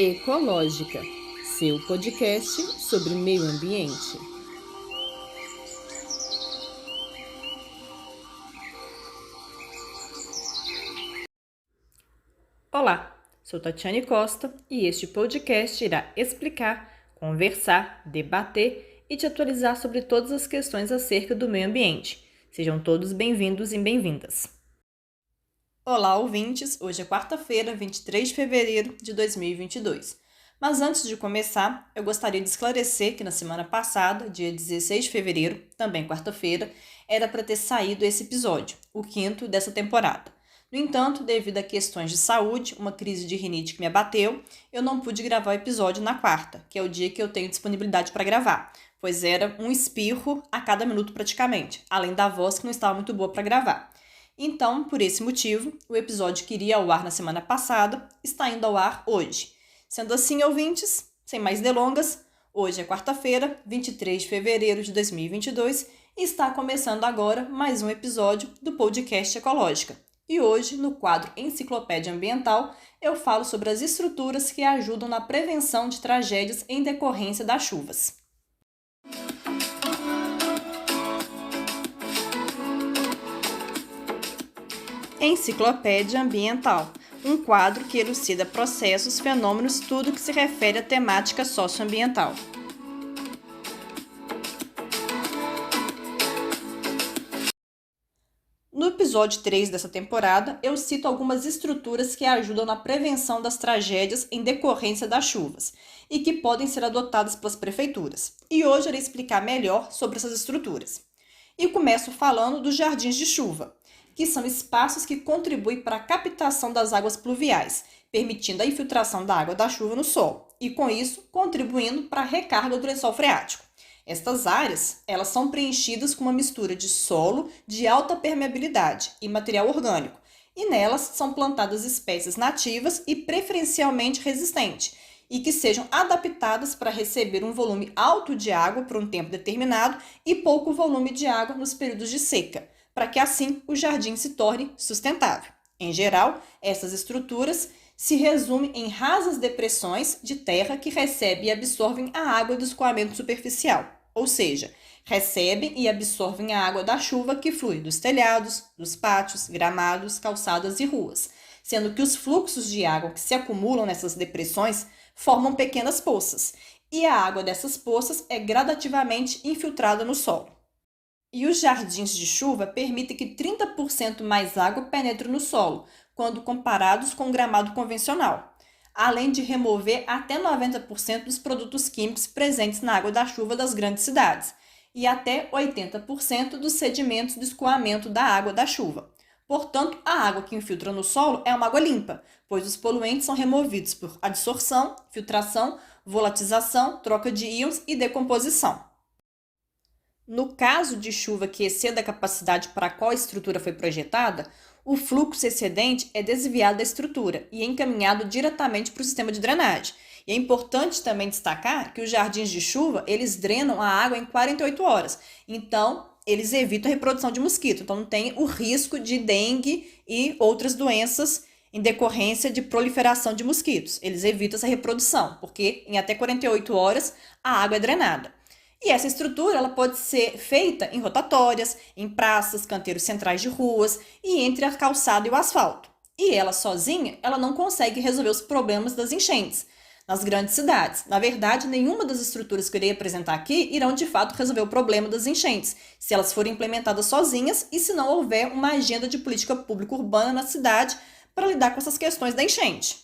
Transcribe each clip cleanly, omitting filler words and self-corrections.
Ecológica, seu podcast sobre meio ambiente. Olá, sou Tatiane Costa e este podcast irá explicar, conversar, debater e te atualizar sobre todas as questões acerca do meio ambiente. Sejam todos bem-vindos e bem-vindas. Olá, ouvintes! Hoje é quarta-feira, 23 de fevereiro de 2022. Mas antes de começar, eu gostaria de esclarecer que na semana passada, dia 16 de fevereiro, também quarta-feira, era para ter saído esse episódio, o quinto dessa temporada. No entanto, devido a questões de saúde, uma crise de rinite que me abateu, eu não pude gravar o episódio na quarta, que é o dia que eu tenho disponibilidade para gravar, pois era um espirro a cada minuto praticamente, além da voz que não estava muito boa para gravar. Então, por esse motivo, o episódio que iria ao ar na semana passada está indo ao ar hoje. Sendo assim, ouvintes, sem mais delongas, hoje é quarta-feira, 23 de fevereiro de 2022 e está começando agora mais um episódio do podcast Ecológica. E hoje, no quadro Enciclopédia Ambiental, eu falo sobre as estruturas que ajudam na prevenção de tragédias em decorrência das chuvas. Enciclopédia Ambiental, um quadro que elucida processos, fenômenos, tudo que se refere à temática socioambiental. No episódio 3 dessa temporada, eu cito algumas estruturas que ajudam na prevenção das tragédias em decorrência das chuvas e que podem ser adotadas pelas prefeituras. E hoje eu irei explicar melhor sobre essas estruturas. E começo falando dos jardins de chuva, que são espaços que contribuem para a captação das águas pluviais, permitindo a infiltração da água da chuva no solo e, com isso, contribuindo para a recarga do lençol freático. Estas áreas, elas são preenchidas com uma mistura de solo de alta permeabilidade e material orgânico, e nelas são plantadas espécies nativas e preferencialmente resistentes, e que sejam adaptadas para receber um volume alto de água por um tempo determinado e pouco volume de água nos períodos de seca, para que assim o jardim se torne sustentável. Em geral, essas estruturas se resumem em rasas depressões de terra que recebem e absorvem a água do escoamento superficial, ou seja, recebem e absorvem a água da chuva que flui dos telhados, dos pátios, gramados, calçadas e ruas, sendo que os fluxos de água que se acumulam nessas depressões formam pequenas poças, e a água dessas poças é gradativamente infiltrada no solo. E os jardins de chuva permitem que 30% mais água penetre no solo, quando comparados com o gramado convencional, além de remover até 90% dos produtos químicos presentes na água da chuva das grandes cidades e até 80% dos sedimentos do escoamento da água da chuva. Portanto, a água que infiltra no solo é uma água limpa, pois os poluentes são removidos por adsorção, filtração, volatização, troca de íons e decomposição. No caso de chuva que exceda a capacidade para a qual a estrutura foi projetada, o fluxo excedente é desviado da estrutura e é encaminhado diretamente para o sistema de drenagem. E é importante também destacar que os jardins de chuva, eles drenam a água em 48 horas. Então, eles evitam a reprodução de mosquito. Então, não tem o risco de dengue e outras doenças em decorrência de proliferação de mosquitos. Eles evitam essa reprodução, porque em até 48 horas a água é drenada. E essa estrutura ela pode ser feita em rotatórias, em praças, canteiros centrais de ruas e entre a calçada e o asfalto. E ela sozinha, ela não consegue resolver os problemas das enchentes nas grandes cidades. Na verdade, nenhuma das estruturas que eu irei apresentar aqui irão de fato resolver o problema das enchentes, se elas forem implementadas sozinhas e se não houver uma agenda de política pública urbana na cidade para lidar com essas questões da enchente.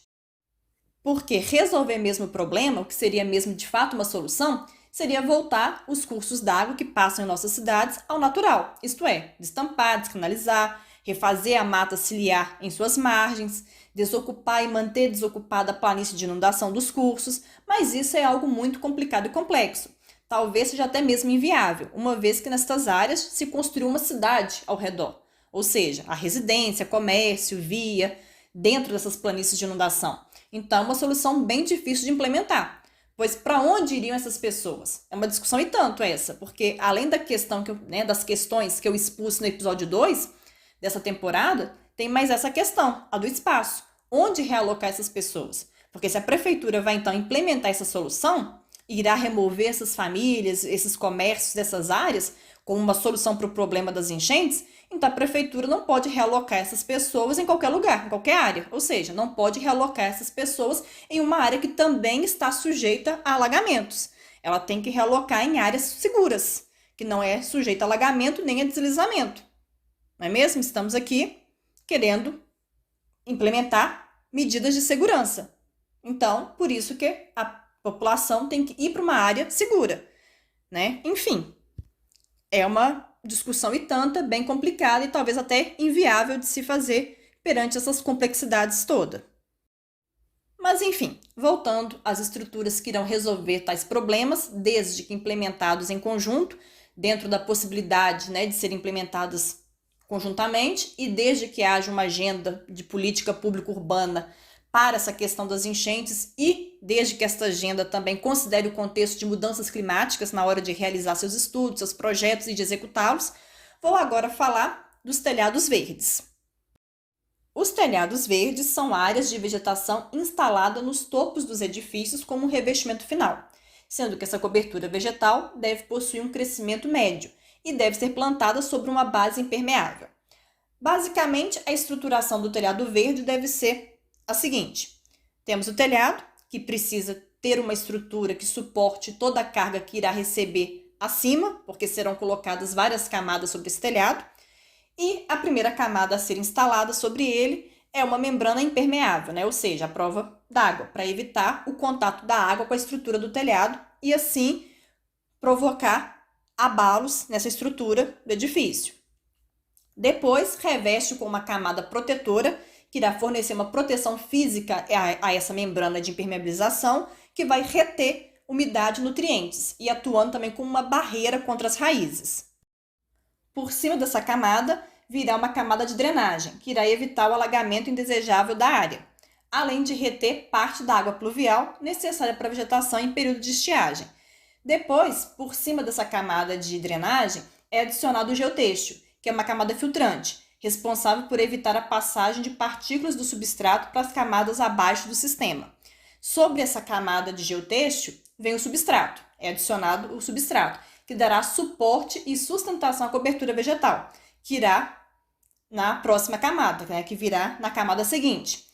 Porque resolver mesmo o problema, o que seria mesmo de fato uma solução, seria voltar os cursos d'água que passam em nossas cidades ao natural, isto é, destampar, descanalizar, refazer a mata ciliar em suas margens, desocupar e manter desocupada a planície de inundação dos cursos, mas isso é algo muito complicado e complexo. Talvez seja até mesmo inviável, uma vez que nestas áreas se construiu uma cidade ao redor, ou seja, a residência, comércio, via, dentro dessas planícies de inundação. Então, é uma solução bem difícil de implementar. Pois para onde iriam essas pessoas? É uma discussão e tanto essa, porque além da questão das questões que eu expus no episódio 2 dessa temporada, tem mais essa questão, a do espaço. Onde realocar essas pessoas? Porque se a prefeitura vai então implementar essa solução, irá remover essas famílias, esses comércios dessas áreas como uma solução para o problema das enchentes, então a prefeitura não pode realocar essas pessoas em qualquer lugar, em qualquer área. Ou seja, não pode realocar essas pessoas em uma área que também está sujeita a alagamentos. Ela tem que realocar em áreas seguras, que não é sujeita a alagamento nem a deslizamento. Não é mesmo? Estamos aqui querendo implementar medidas de segurança. Então, por isso que a população tem que ir para uma área segura, né? Enfim, é uma discussão e tanta, bem complicada e talvez até inviável de se fazer perante essas complexidades todas. Mas enfim, voltando às estruturas que irão resolver tais problemas, desde que implementados em conjunto, dentro da possibilidade, né, de serem implementadas conjuntamente e desde que haja uma agenda de política pública urbana para essa questão das enchentes e desde que esta agenda também considere o contexto de mudanças climáticas na hora de realizar seus estudos, seus projetos e de executá-los, vou agora falar dos telhados verdes. Os telhados verdes são áreas de vegetação instalada nos topos dos edifícios como um revestimento final, sendo que essa cobertura vegetal deve possuir um crescimento médio e deve ser plantada sobre uma base impermeável. Basicamente, a estruturação do telhado verde deve ser a seguinte: temos o telhado, que precisa ter uma estrutura que suporte toda a carga que irá receber acima, porque serão colocadas várias camadas sobre esse telhado, e a primeira camada a ser instalada sobre ele é uma membrana impermeável, né? Ou seja, a prova d'água, para evitar o contato da água com a estrutura do telhado e assim provocar abalos nessa estrutura do edifício. Depois, reveste com uma camada protetora, que irá fornecer uma proteção física a essa membrana de impermeabilização, que vai reter umidade e nutrientes, e atuando também como uma barreira contra as raízes. Por cima dessa camada, virá uma camada de drenagem, que irá evitar o alagamento indesejável da área, além de reter parte da água pluvial necessária para a vegetação em período de estiagem. Depois, por cima dessa camada de drenagem, é adicionado o geotêxtil, que é uma camada filtrante, responsável por evitar a passagem de partículas do substrato para as camadas abaixo do sistema. Sobre essa camada de geotêxtil, vem o substrato. É adicionado o substrato, que dará suporte e sustentação à cobertura vegetal, que irá na próxima camada, né, que virá na camada seguinte.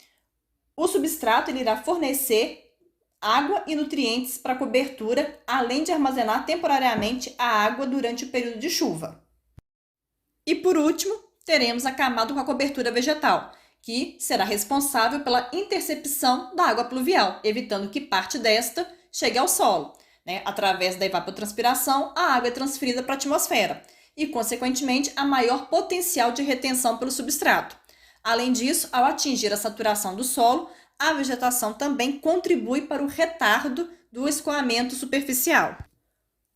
O substrato ele irá fornecer água e nutrientes para a cobertura, além de armazenar temporariamente a água durante o período de chuva. E por último, teremos a camada com a cobertura vegetal, que será responsável pela intercepção da água pluvial, evitando que parte desta chegue ao solo. Através da evapotranspiração, a água é transferida para a atmosfera e, consequentemente, há maior potencial de retenção pelo substrato. Além disso, ao atingir a saturação do solo, a vegetação também contribui para o retardo do escoamento superficial.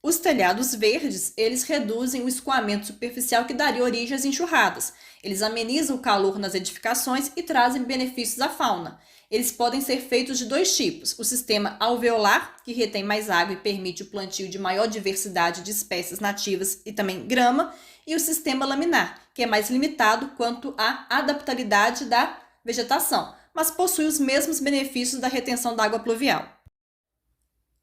Os telhados verdes, eles reduzem o escoamento superficial que daria origem às enxurradas. Eles amenizam o calor nas edificações e trazem benefícios à fauna. Eles podem ser feitos de dois tipos: o sistema alveolar, que retém mais água e permite o plantio de maior diversidade de espécies nativas e também grama, e o sistema laminar, que é mais limitado quanto à adaptabilidade da vegetação, mas possui os mesmos benefícios da retenção da água pluvial.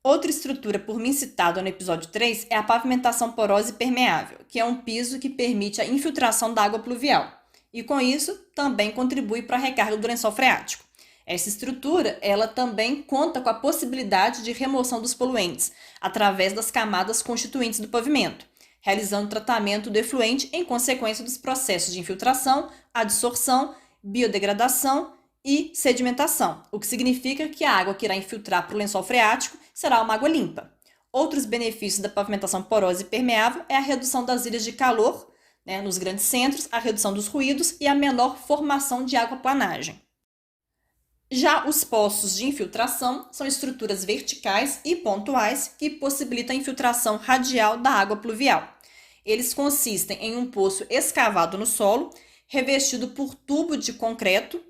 Outra estrutura por mim citada no episódio 3 é a pavimentação porosa e permeável, que é um piso que permite a infiltração da água pluvial, e com isso também contribui para a recarga do lençol freático. Essa estrutura, ela também conta com a possibilidade de remoção dos poluentes através das camadas constituintes do pavimento, realizando tratamento do efluente em consequência dos processos de infiltração, adsorção, biodegradação e sedimentação, o que significa que a água que irá infiltrar para o lençol freático será uma água limpa. Outros benefícios da pavimentação porosa e permeável é a redução das ilhas de calor, nos grandes centros, a redução dos ruídos e a menor formação de aquaplanagem. Já os poços de infiltração são estruturas verticais e pontuais que possibilitam a infiltração radial da água pluvial. Eles consistem em um poço escavado no solo, revestido por tubos de concreto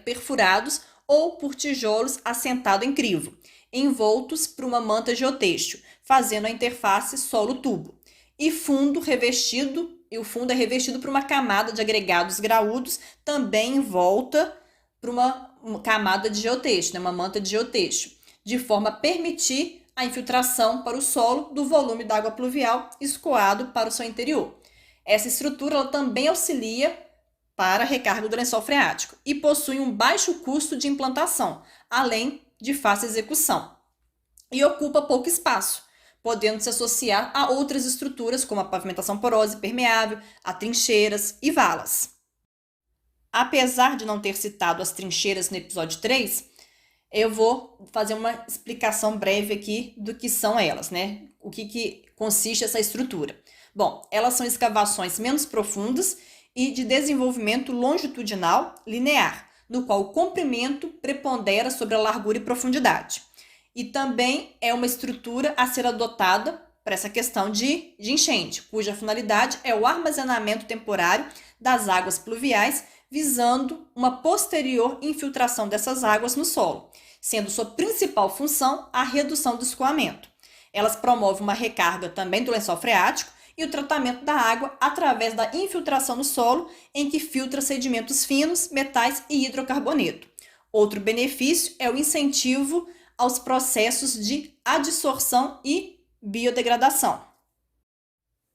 perfurados ou por tijolos assentados em crivo, envoltos por uma manta geotêxtil, fazendo a interface solo-tubo. E o fundo é revestido por uma camada de agregados graúdos, também envolta por uma camada de geotexto, né, uma manta de geotexto, de forma a permitir a infiltração para o solo do volume da água pluvial escoado para o seu interior. Essa estrutura ela também auxilia para a recarga do lençol freático e possui um baixo custo de implantação, além de fácil execução. E ocupa pouco espaço, podendo se associar a outras estruturas como a pavimentação porosa e permeável, a trincheiras e valas. Apesar de não ter citado as trincheiras no episódio 3, eu vou fazer uma explicação breve aqui do que são elas, né? O que consiste essa estrutura. Bom, elas são escavações menos profundas e de desenvolvimento longitudinal linear, no qual o comprimento prepondera sobre a largura e profundidade. E também é uma estrutura a ser adotada para essa questão de enchente, cuja finalidade é o armazenamento temporário das águas pluviais, visando uma posterior infiltração dessas águas no solo, sendo sua principal função a redução do escoamento. Elas promovem uma recarga também do lençol freático e o tratamento da água através da infiltração no solo, em que filtra sedimentos finos, metais e hidrocarboneto. Outro benefício é o incentivo aos processos de adsorção e biodegradação.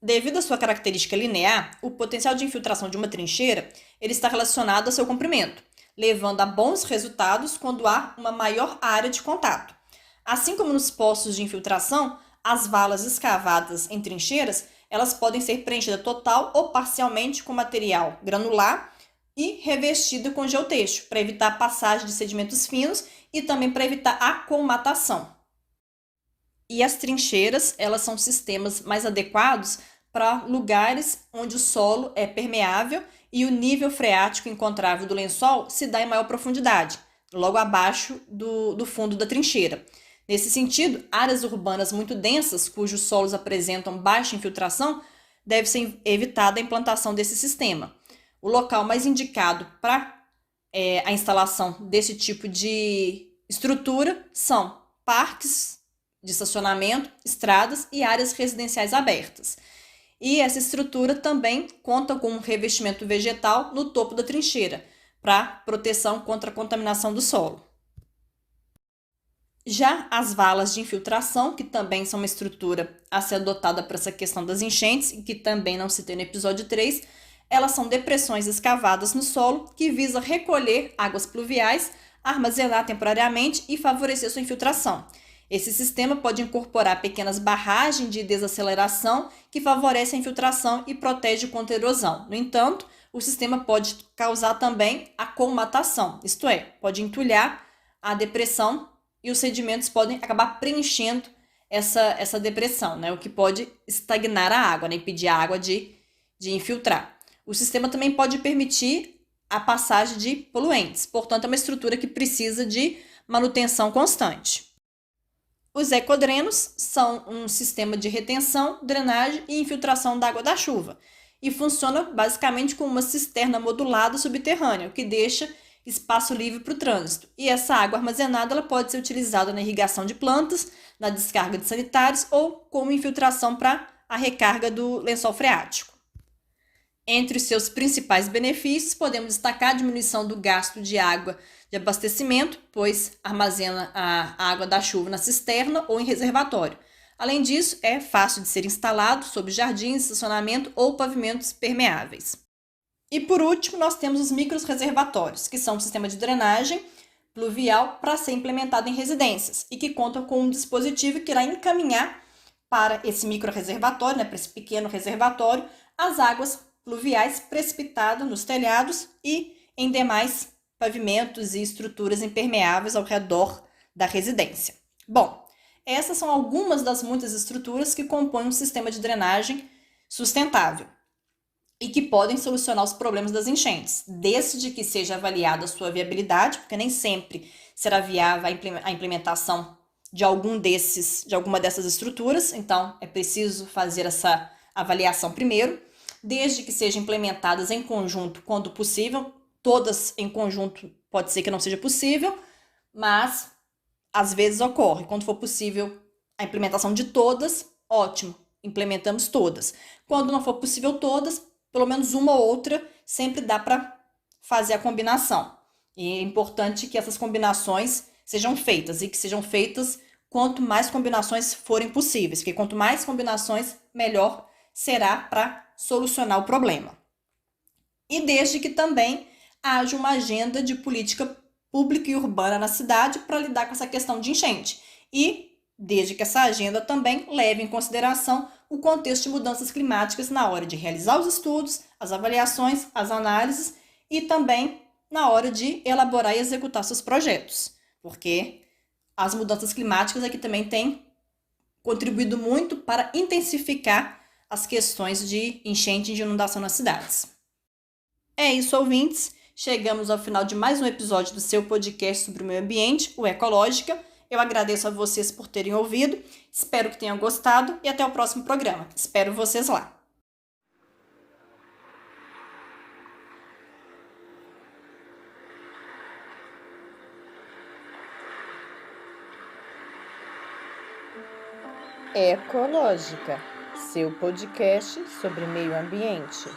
Devido à sua característica linear, o potencial de infiltração de uma trincheira ele está relacionado ao seu comprimento, levando a bons resultados quando há uma maior área de contato. Assim como nos poços de infiltração, as valas escavadas em trincheiras elas podem ser preenchidas total ou parcialmente com material granular e revestida com geotexto, para evitar a passagem de sedimentos finos e também para evitar a colmatação. E as trincheiras, elas são sistemas mais adequados para lugares onde o solo é permeável e o nível freático encontrável do lençol se dá em maior profundidade, logo abaixo do fundo da trincheira. Nesse sentido, áreas urbanas muito densas, cujos solos apresentam baixa infiltração, deve ser evitada a implantação desse sistema. O local mais indicado para a instalação desse tipo de estrutura são parques de estacionamento, estradas e áreas residenciais abertas. E essa estrutura também conta com um revestimento vegetal no topo da trincheira, para proteção contra a contaminação do solo. Já as valas de infiltração, que também são uma estrutura a ser adotada para essa questão das enchentes, e que também não citei no episódio 3, elas são depressões escavadas no solo que visa recolher águas pluviais, armazenar temporariamente e favorecer sua infiltração. Esse sistema pode incorporar pequenas barragens de desaceleração que favorecem a infiltração e protege contra a erosão. No entanto, o sistema pode causar também a colmatação, isto é, pode entulhar a depressão e os sedimentos podem acabar preenchendo essa depressão, né? O que pode estagnar a água, né? Impedir a água de infiltrar. O sistema também pode permitir a passagem de poluentes, portanto, é uma estrutura que precisa de manutenção constante. Os ecodrenos são um sistema de retenção, drenagem e infiltração da água da chuva e funciona basicamente como uma cisterna modulada subterrânea, o que deixa espaço livre para o trânsito. E essa água armazenada ela pode ser utilizada na irrigação de plantas, na descarga de sanitários ou como infiltração para a recarga do lençol freático. Entre os seus principais benefícios, podemos destacar a diminuição do gasto de água de abastecimento, pois armazena a água da chuva na cisterna ou em reservatório. Além disso, é fácil de ser instalado sob jardins, estacionamento ou pavimentos permeáveis. E por último, nós temos os microreservatórios, que são um sistema de drenagem pluvial para ser implementado em residências e que contam com um dispositivo que irá encaminhar para esse microreservatório, né, para esse pequeno reservatório, as águas pluviais precipitadas nos telhados e em demais pavimentos e estruturas impermeáveis ao redor da residência. Bom, essas são algumas das muitas estruturas que compõem um sistema de drenagem sustentável e que podem solucionar os problemas das enchentes, desde que seja avaliada a sua viabilidade, porque nem sempre será viável a implementação de alguma dessas estruturas, então é preciso fazer essa avaliação primeiro, desde que sejam implementadas em conjunto quando possível. Todas em conjunto pode ser que não seja possível, mas às vezes ocorre. Quando for possível a implementação de todas, ótimo, implementamos todas. Quando não for possível todas, pelo menos uma ou outra, sempre dá para fazer a combinação. E é importante que essas combinações sejam feitas e que sejam feitas quanto mais combinações forem possíveis, porque quanto mais combinações, melhor será para solucionar o problema. E desde que também haja uma agenda de política pública e urbana na cidade para lidar com essa questão de enchente. E desde que essa agenda também leve em consideração o contexto de mudanças climáticas na hora de realizar os estudos, as avaliações, as análises e também na hora de elaborar e executar seus projetos. Porque as mudanças climáticas aqui também têm contribuído muito para intensificar as questões de enchente e de inundação nas cidades. É isso, ouvintes. Chegamos ao final de mais um episódio do seu podcast sobre o meio ambiente, o Ecológica. Eu agradeço a vocês por terem ouvido, espero que tenham gostado e até o próximo programa. Espero vocês lá. Ecológica, seu podcast sobre meio ambiente.